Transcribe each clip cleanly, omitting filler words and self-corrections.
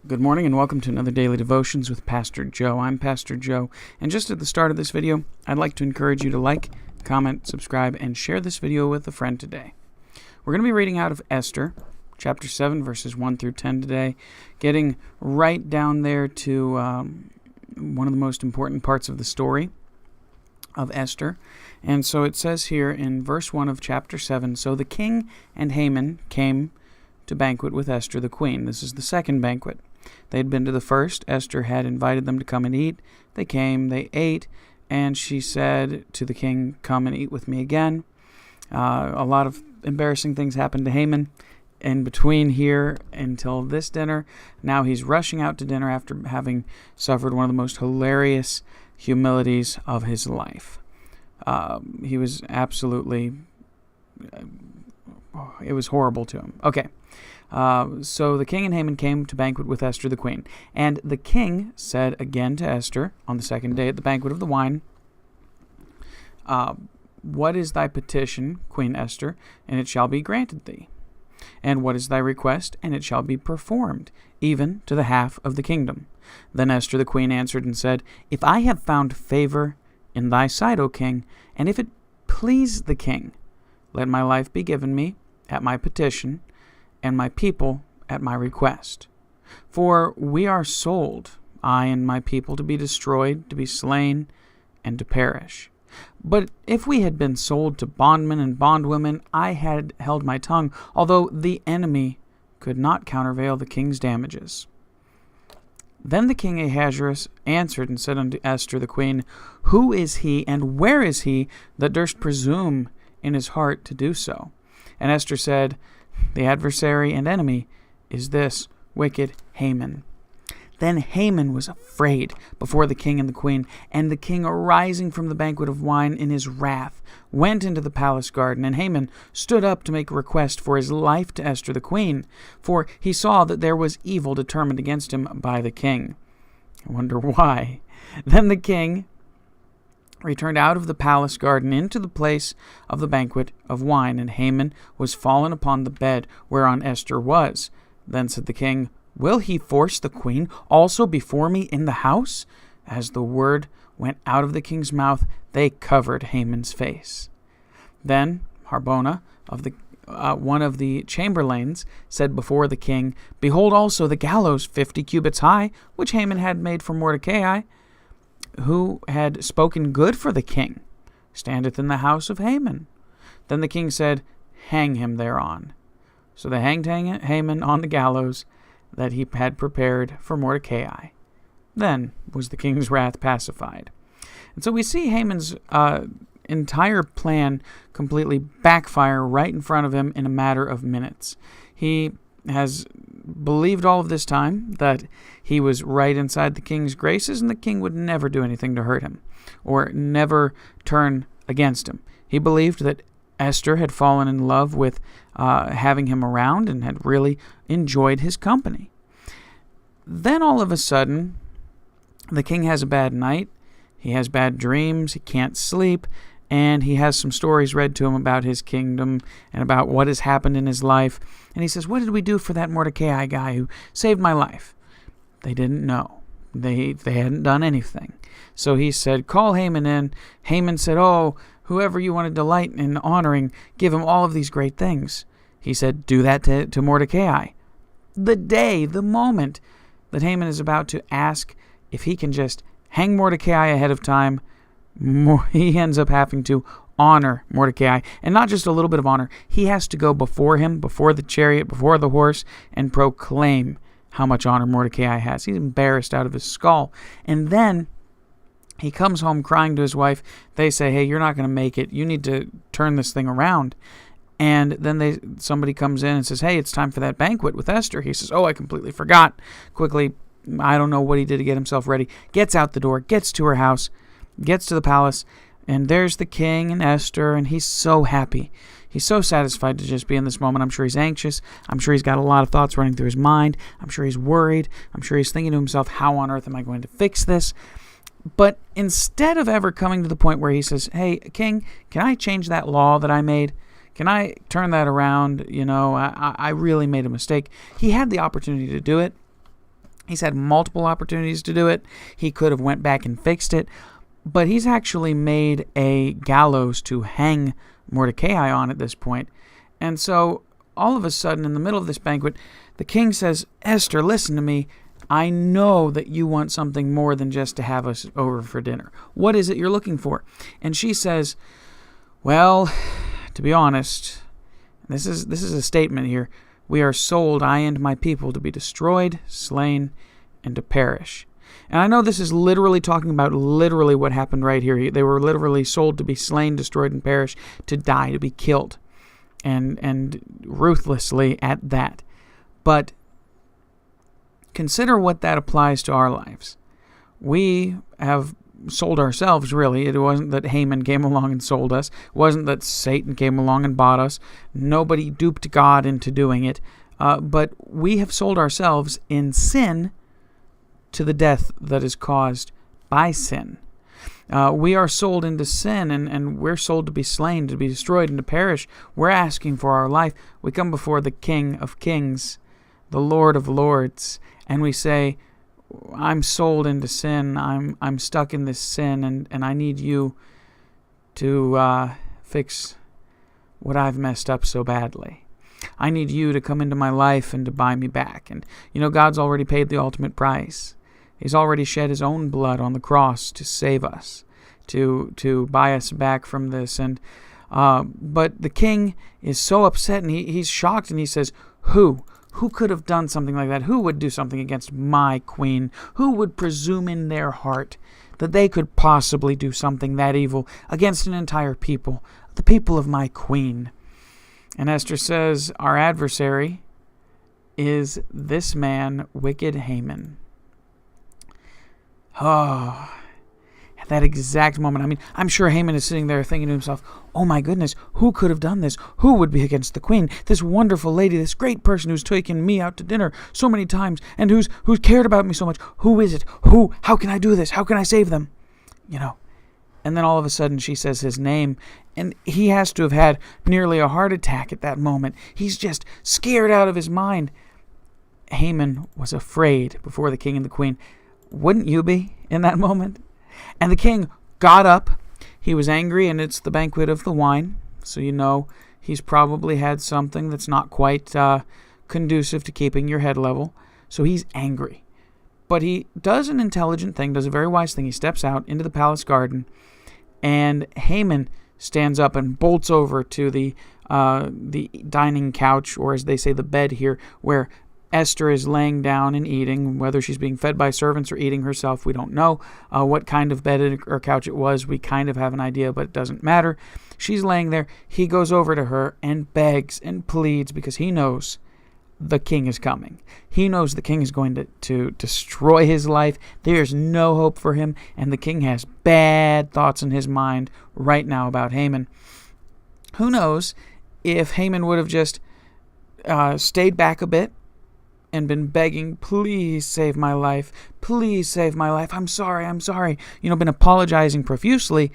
Good morning and welcome to another Daily Devotions with Pastor Joe. I'm Pastor Joe, and just at the start of this video, I'd like to encourage you to like, comment, subscribe, and share this video with a friend today. We're going to be reading out of Esther, chapter 7, verses 1 through 10 today, getting right down there to one of the most important parts of the story of Esther. And so it says here in verse 1 of chapter 7, "So the king and Haman came to banquet with Esther the queen." This is the second banquet. They had been to the first. Esther had invited them to come and eat. They came, they ate, and she said to the king, "Come and eat with me again." A lot of embarrassing things happened to Haman in between here until this dinner. Now he's rushing out to dinner after having suffered one of the most hilarious humilities of his life. He was absolutely... it was horrible to him. Okay. So the king and Haman came to banquet with Esther the queen. And the king said again to Esther on the second day at the banquet of the wine, "What is thy petition, Queen Esther? And it shall be granted thee. And what is thy request? And it shall be performed, even to the half of the kingdom." Then Esther the queen answered and said, "If I have found favor in thy sight, O king, and if it please the king, let my life be given me at my petition, and my people at my request. For we are sold, I and my people, to be destroyed, to be slain, and to perish. But if we had been sold to bondmen and bondwomen, I had held my tongue, although the enemy could not countervail the king's damages." Then the king Ahasuerus answered and said unto Esther the queen, "Who is he, and where is he that durst presume in his heart to do so?" And Esther said, "The adversary and enemy is this wicked Haman." Then Haman was afraid before the king and the queen, and the king, arising from the banquet of wine in his wrath, went into the palace garden. And Haman stood up to make a request for his life to Esther the queen, for he saw that there was evil determined against him by the king. I wonder why. Then the king returned out of the palace garden into the place of the banquet of wine, and Haman was fallen upon the bed whereon Esther was. Then said the king, "Will he force the queen also before me in the house?" As the word went out of the king's mouth, they covered Haman's face. Then Harbona, one of the chamberlains, said before the king, "Behold also the gallows 50 cubits high, which Haman had made for Mordecai, who had spoken good for the king, standeth in the house of Haman." Then the king said, "Hang him thereon." So they hanged Haman on the gallows that he had prepared for Mordecai. Then was the king's wrath pacified. And so we see Haman's entire plan completely backfire right in front of him in a matter of minutes. He has believed all of this time that he was right inside the king's graces and the king would never do anything to hurt him or never turn against him. He believed that Esther had fallen in love with having him around and had really enjoyed his company. Then all of a sudden, the king has a bad night. He has bad dreams. He can't sleep. And he has some stories read to him about his kingdom and about what has happened in his life. And he says, "What did we do for that Mordecai guy who saved my life?" They didn't know. They hadn't done anything. So he said, "Call Haman in." Haman said, "Oh, whoever you want to delight in honoring, give him all of these great things." He said, "Do that to Mordecai." The moment that Haman is about to ask if he can just hang Mordecai ahead of time, he ends up having to honor Mordecai. And not just a little bit of honor. He has to go before him, before the chariot, before the horse, and proclaim how much honor Mordecai has. He's embarrassed out of his skull. And then he comes home crying to his wife. They say, "Hey, you're not going to make it. You need to turn this thing around." And then somebody comes in and says, "Hey, it's time for that banquet with Esther." He says, "Oh, I completely forgot." Quickly, I don't know what he did to get himself ready. Gets out the door, gets to her house, gets to the palace, and there's the king and Esther, and he's so happy. He's so satisfied to just be in this moment. I'm sure he's anxious. I'm sure he's got a lot of thoughts running through his mind. I'm sure he's worried. I'm sure he's thinking to himself, how on earth am I going to fix this? But instead of ever coming to the point where he says, "Hey, king, can I change that law that I made? Can I turn that around? I really made a mistake." He had the opportunity to do it. He's had multiple opportunities to do it. He could have went back and fixed it. But he's actually made a gallows to hang Mordecai on at this point. And so all of a sudden, in the middle of this banquet, the king says, Esther, listen to me. I know that you want something more than just to have us over for dinner. What is it you're looking for? And she says, well, to be honest, this is a statement here. We are sold, I and my people, to be destroyed, slain, and to perish. And I know this is literally talking about literally what happened right here. They were literally sold to be slain, destroyed, and perish, to die, to be killed, and ruthlessly at that. But consider what that applies to our lives. We have sold ourselves, really. It wasn't that Haman came along and sold us. It wasn't that Satan came along and bought us. Nobody duped God into doing it. But we have sold ourselves in sin to the death that is caused by sin. We are sold into sin, and we're sold to be slain, to be destroyed, and to perish. We're asking for our life. We come before the King of Kings, the Lord of Lords, and we say, I'm sold into sin. I'm stuck in this sin, and I need you to fix what I've messed up so badly. I need you to come into my life and to buy me back. And God's already paid the ultimate price. He's already shed his own blood on the cross to save us, to buy us back from this. And but the king is so upset, and he's shocked, and he says, Who could have done something like that? Who would do something against my queen? Who would presume in their heart that they could possibly do something that evil against an entire people, the people of my queen? And Esther says, our adversary is this man, wicked Haman. Oh, at that exact moment, I'm sure Haman is sitting there thinking to himself, oh my goodness, who could have done this? Who would be against the queen? This wonderful lady, this great person who's taken me out to dinner so many times, and who's cared about me so much. Who is it? How can I do this? How can I save them? And then all of a sudden she says his name, and he has to have had nearly a heart attack at that moment. He's just scared out of his mind. Haman was afraid before the king and the queen. Wouldn't you be in that moment? And the king got up. He was angry, and it's the banquet of the wine. So he's probably had something that's not quite conducive to keeping your head level. So he's angry. But he does an intelligent thing, does a very wise thing. He steps out into the palace garden, and Haman stands up and bolts over to the dining couch, or as they say, the bed here, where Esther is laying down and eating. Whether she's being fed by servants or eating herself, we don't know. What kind of bed or couch it was, we kind of have an idea, but it doesn't matter. She's laying there. He goes over to her and begs and pleads because he knows the king is coming. He knows the king is going to destroy his life. There's no hope for him, and the king has bad thoughts in his mind right now about Haman. Who knows if Haman would have just stayed back a bit and been begging, please save my life, please save my life, I'm sorry, been apologizing profusely,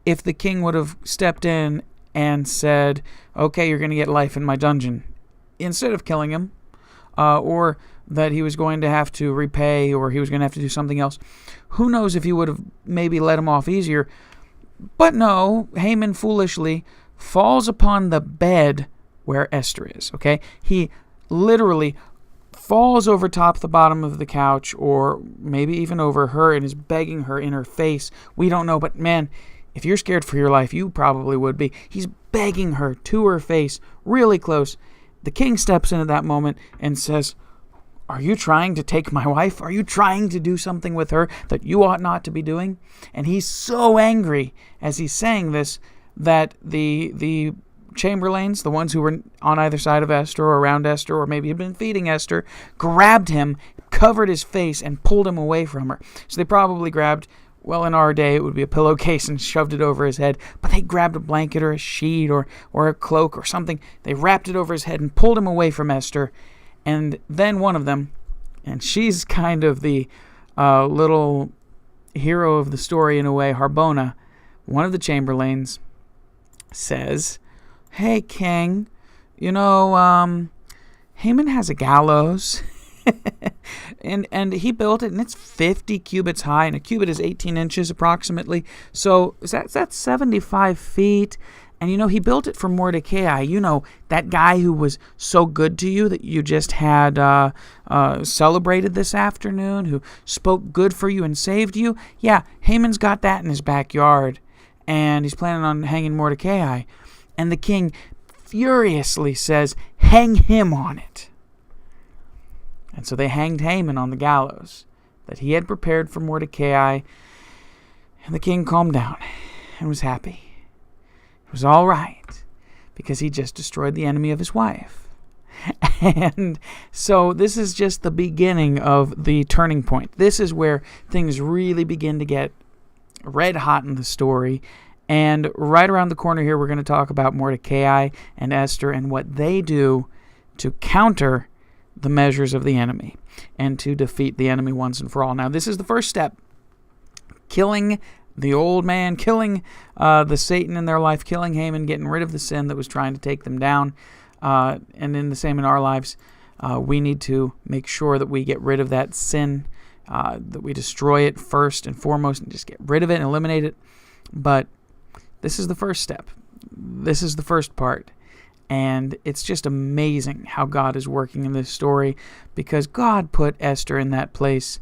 if the king would have stepped in and said, okay, you're going to get life in my dungeon, instead of killing him, or that he was going to have to repay, or he was going to have to do something else. Who knows if he would have maybe let him off easier. But no, Haman foolishly falls upon the bed where Esther is, okay? He literally falls over top the bottom of the couch, or maybe even over her, and is begging her in her face. We don't know, but man, if you're scared for your life, you probably would be. He's begging her to her face, really close. The king steps in at that moment and says, are you trying to take my wife? Are you trying to do something with her that you ought not to be doing? And he's so angry as he's saying this that the chamberlains, the ones who were on either side of Esther or around Esther, or maybe had been feeding Esther, grabbed him, covered his face, and pulled him away from her. So they probably grabbed, well, in our day, it would be a pillowcase, and shoved it over his head, but they grabbed a blanket or a sheet or a cloak or something. They wrapped it over his head and pulled him away from Esther. And then one of them, and she's kind of the little hero of the story in a way, Harbona, one of the chamberlains, says, hey, king, Haman has a gallows. And he built it, and it's 50 cubits high, and a cubit is 18 inches approximately. So that's 75 feet. And, he built it for Mordecai, that guy who was so good to you that you just had celebrated this afternoon, who spoke good for you and saved you. Yeah, Haman's got that in his backyard, and he's planning on hanging Mordecai. And the king furiously says, hang him on it. And so they hanged Haman on the gallows that he had prepared for Mordecai. And the king calmed down and was happy. It was all right, because he just destroyed the enemy of his wife. And so this is just the beginning of the turning point. This is where things really begin to get red hot in the story. And right around the corner here, we're going to talk about Mordecai and Esther and what they do to counter the measures of the enemy and to defeat the enemy once and for all. Now, this is the first step. Killing the old man, killing the Satan in their life, killing Haman, getting rid of the sin that was trying to take them down. And in the same in our lives, we need to make sure that we get rid of that sin, that we destroy it first and foremost and just get rid of it and eliminate it. But this is the first step. This is the first part. And it's just amazing how God is working in this story, because God put Esther in that place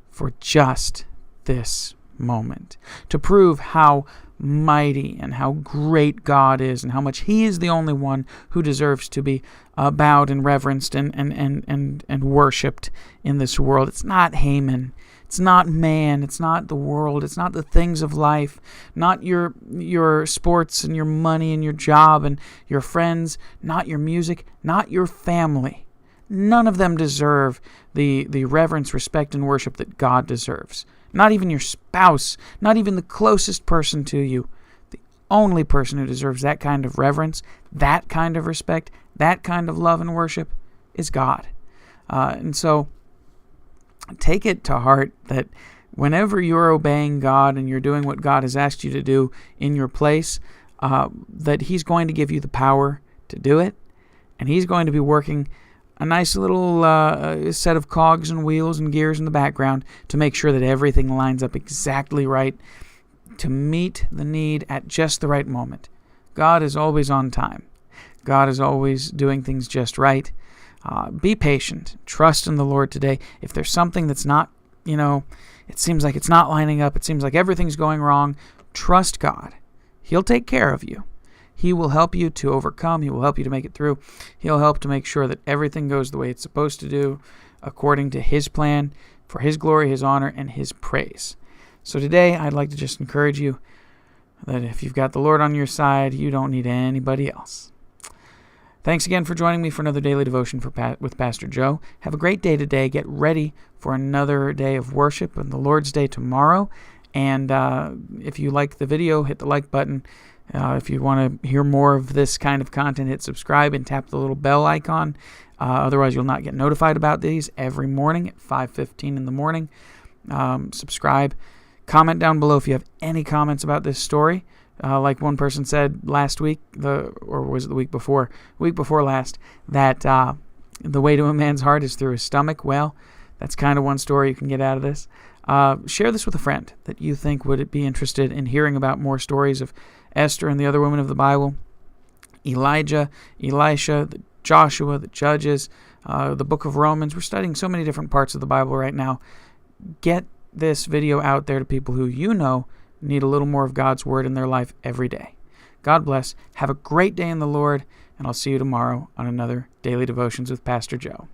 for just this moment, to prove how mighty and how great God is, and how much He is the only one who deserves to be bowed and reverenced and worshipped in this world. It's not Haman. It's not man. It's not the world. It's not the things of life. Not your sports and your money and your job and your friends. Not your music. Not your family. None of them deserve the reverence, respect, and worship that God deserves. Not even your spouse, not even the closest person to you. The only person who deserves that kind of reverence, that kind of respect, that kind of love and worship is God. And so take it to heart that whenever you're obeying God and you're doing what God has asked you to do in your place, that He's going to give you the power to do it, and He's going to be working a nice little set of cogs and wheels and gears in the background to make sure that everything lines up exactly right to meet the need at just the right moment. God is always on time. God is always doing things just right. Be patient. Trust in the Lord today. If there's something that's not, it seems like it's not lining up, it seems like everything's going wrong, trust God. He'll take care of you. He will help you to overcome. He will help you to make it through. He'll help to make sure that everything goes the way it's supposed to do, according to His plan, for His glory, His honor, and His praise. So today, I'd like to just encourage you that if you've got the Lord on your side, you don't need anybody else. Thanks again for joining me for another daily devotion with Pastor Joe. Have a great day today. Get ready for another day of worship and the Lord's Day tomorrow. And if you like the video, hit the like button. If you want to hear more of this kind of content, hit subscribe and tap the little bell icon. Otherwise, you'll not get notified about these every morning at 5:15 in the morning. Subscribe. Comment down below if you have any comments about this story. Like one person said last week, or was it the week before? Week before last, that the way to a man's heart is through his stomach. Well, that's kind of one story you can get out of this. Share this with a friend that you think would be interested in hearing about more stories of Esther and the other women of the Bible, Elijah, Elisha, Joshua, the Judges, the book of Romans. We're studying so many different parts of the Bible right now. Get this video out there to people who need a little more of God's Word in their life every day. God bless. Have a great day in the Lord, and I'll see you tomorrow on another Daily Devotions with Pastor Joe.